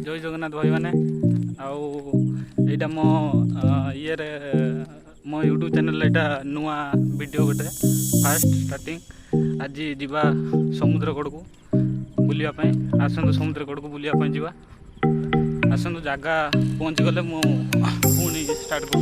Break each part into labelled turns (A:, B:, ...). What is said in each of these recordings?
A: जय जगन्नाथ भाई मैंने आईटा मो ये मो यूट्यूब चैनल एटा नुआ वीडियो गोटे फास्ट स्टार्टिंग आज जीवा समुद्र कड़ को बुलापी आसतु समुद्र कड़ को बुलापी जीवा आसतु जगह पहुँची गले मुझे स्टार्ट कर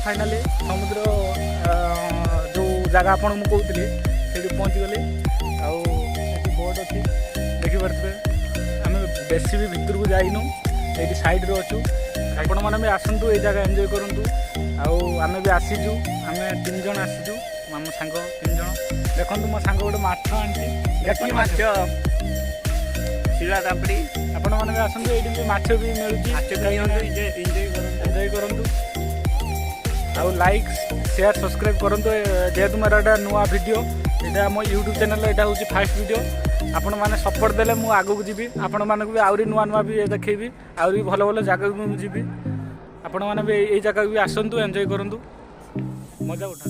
A: फाइनाली समुद्र जो जगह आपको कहते से पहुँची गली बोर्ड अच्छी देखिपे आम बेसी भी भितर को जाइनु ये साइड्रे अच्छु आपण मैंने भी आसतु ये जगह एंजॉय करूँ आम भी आसीचु आम 3 जन आसीचु आम सांग 3 जन देखो मो सांग गोटे माछ आनी
B: शिला तापड़ी
A: आपण मैंने भी आसतु ये माछ भी मिलूँ एंजॉय करूँ आउ लाइक शेयर सब्सक्राइब करूँ जेहेतु मेरा गोटे नुआ वीडियो यहाँ मो यूट्यूब चैनल यहाँ हूँ फास्ट वीडियो आपण मैंने सपोर्ट देले मु आगू जी आपण मानक भी आहरी नुआ नुआ भी देखी आहरी भल भल जगह भी जी आपण मैंने भी ये जगह भी आसतु एंजॉय करूँ मजा उठा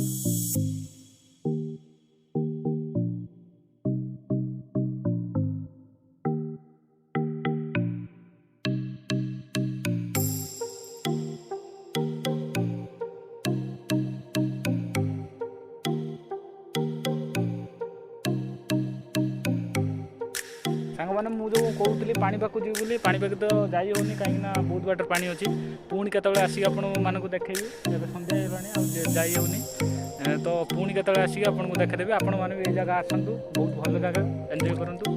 A: सांग मैंने मुझे कहूली पानी पाक जी बोली पानी पाक तो जाई होनी कहीं बहुत बाटर पानी अच्छी पुणी केतले आसिक आपको देखेबी जब सन्ध्या होगा जाई होनी तो पुणी केतले आसिक आपको देखेदेवी आपण मैंने ये जगह आसतु बहुत भल जगह एंजॉय करूँ।